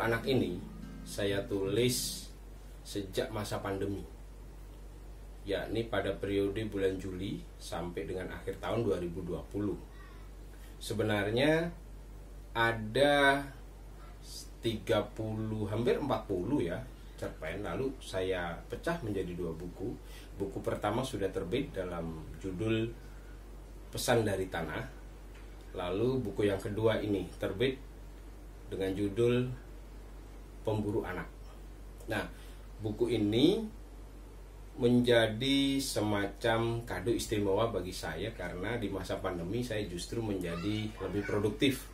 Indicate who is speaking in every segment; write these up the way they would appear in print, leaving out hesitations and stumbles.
Speaker 1: anak ini saya tulis sejak masa pandemi, yakni pada periode bulan Juli sampai dengan akhir tahun 2020. Sebenarnya ada 30, hampir 40 ya cerpen, lalu saya pecah menjadi 2 buku. Buku pertama sudah terbit dalam judul Pesan dari Tanah. Lalu buku yang kedua ini terbit dengan judul Pemburu Anak. Nah, buku ini menjadi semacam kado istimewa bagi saya karena di masa pandemi saya justru menjadi lebih produktif.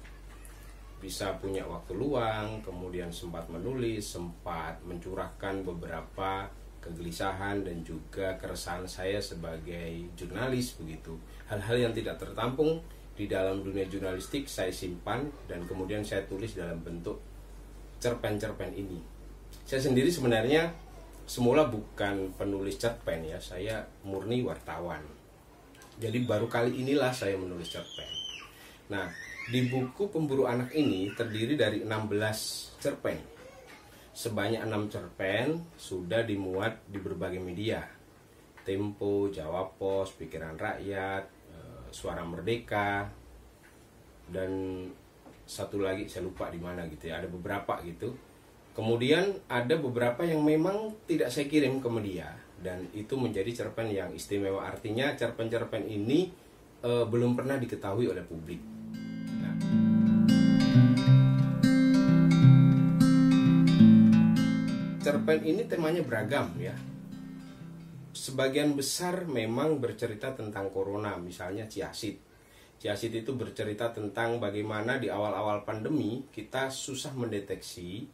Speaker 1: Bisa punya waktu luang, kemudian sempat menulis, sempat mencurahkan beberapa kegelisahan dan juga keresahan saya sebagai jurnalis begitu. Hal-hal yang tidak tertampung di dalam dunia jurnalistik saya simpan dan kemudian saya tulis dalam bentuk cerpen-cerpen ini. Saya sendiri sebenarnya semula bukan penulis cerpen ya, saya murni wartawan. Jadi baru kali inilah saya menulis cerpen. Nah, di buku Pemburu Anak ini terdiri dari 16 cerpen. Sebanyak 6 cerpen sudah dimuat di berbagai media. Tempo, Jawa Pos, Pikiran Rakyat, Suara Merdeka, dan satu lagi saya lupa di mana gitu ya, ada beberapa gitu. Kemudian ada beberapa yang memang tidak saya kirim ke media dan itu menjadi cerpen yang istimewa. Artinya cerpen-cerpen ini belum pernah diketahui oleh publik. Nah, cerpen ini temanya beragam ya. Sebagian besar memang bercerita tentang corona, misalnya Ciasit. Ciasit itu bercerita tentang bagaimana di awal-awal pandemi kita susah mendeteksi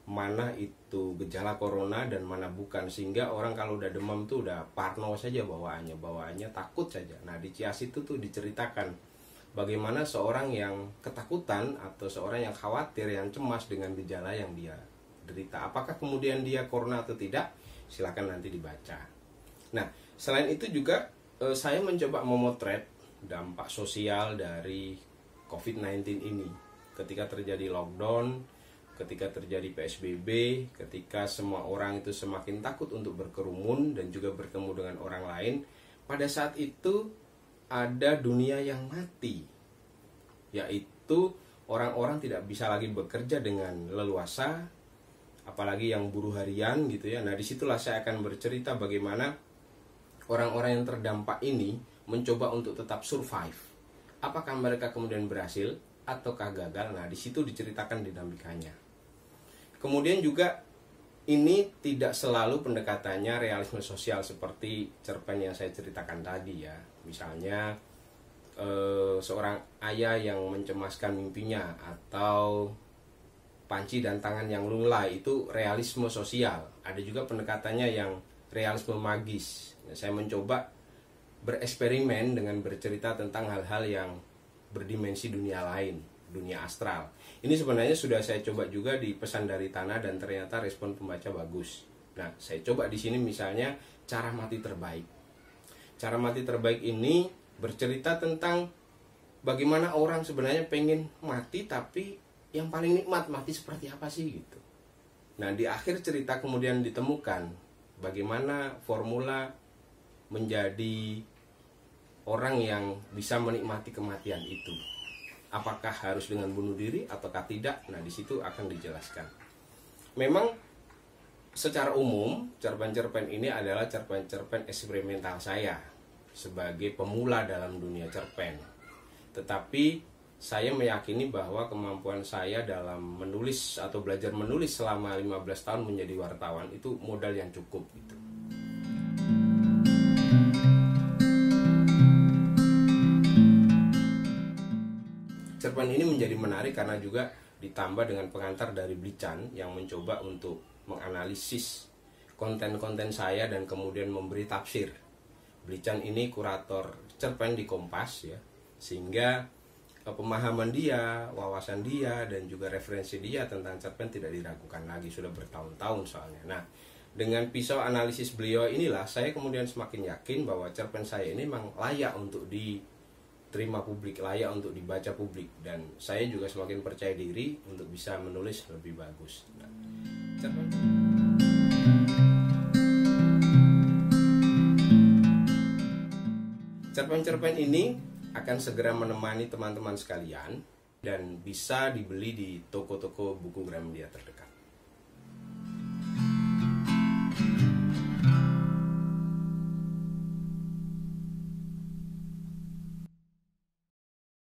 Speaker 1: mana itu gejala corona dan mana bukan, sehingga orang kalau udah demam tuh udah parno saja bawaannya takut saja. Nah, di Ciasit itu tuh diceritakan bagaimana seorang yang ketakutan atau seorang yang khawatir, yang cemas dengan gejala yang dia derita. Apakah kemudian dia corona atau tidak? Silakan nanti dibaca. Nah, selain itu juga saya mencoba memotret dampak sosial dari COVID-19 ini. Ketika terjadi lockdown, ketika terjadi PSBB, ketika semua orang itu semakin takut untuk berkerumun dan juga bertemu dengan orang lain, pada saat itu ada dunia yang mati, yaitu orang-orang tidak bisa lagi bekerja dengan leluasa, apalagi yang buruh harian gitu ya. Nah, disitulah saya akan bercerita bagaimana orang-orang yang terdampak ini mencoba untuk tetap survive. Apakah mereka kemudian berhasil ataukah gagal? Nah, disitu diceritakan dinamikanya. Kemudian juga ini tidak selalu pendekatannya realisme sosial seperti cerpen yang saya ceritakan tadi ya. Misalnya seorang ayah yang mencemaskan mimpinya, atau panci dan tangan yang lunglai, itu realisme sosial. Ada juga pendekatannya yang realisme magis. Saya mencoba bereksperimen dengan bercerita tentang hal-hal yang berdimensi dunia lain, dunia astral. Ini sebenarnya sudah saya coba juga di Pesan dari Tanah dan ternyata respon pembaca bagus. Nah, saya coba di sini misalnya Cara Mati Terbaik. Cara Mati Terbaik ini bercerita tentang bagaimana orang sebenarnya pengen mati, tapi yang paling nikmat mati seperti apa sih gitu. Nah, di akhir cerita kemudian ditemukan bagaimana formula menjadi orang yang bisa menikmati kematian itu. Apakah harus dengan bunuh diri ataukah tidak? Nah, di situ akan dijelaskan. Memang secara umum cerpen-cerpen ini adalah cerpen-cerpen eksperimental saya sebagai pemula dalam dunia cerpen. Tetapi saya meyakini bahwa kemampuan saya dalam menulis atau belajar menulis selama 15 tahun menjadi wartawan itu modal yang cukup gitu. Cerpen ini menjadi menarik karena juga ditambah dengan pengantar dari Blican yang mencoba untuk menganalisis konten-konten saya dan kemudian memberi tafsir. Blican ini kurator cerpen di Kompas ya, sehingga pemahaman dia, wawasan dia, dan juga referensi dia tentang cerpen tidak diragukan lagi, sudah bertahun-tahun soalnya. Nah, dengan pisau analisis beliau inilah saya kemudian semakin yakin bahwa cerpen saya ini memang layak untuk diterima publik, layak untuk dibaca publik, dan saya juga semakin percaya diri untuk bisa menulis lebih bagus. Cerpen-cerpen ini akan segera menemani teman-teman sekalian dan bisa dibeli di toko-toko buku Gramedia terdekat.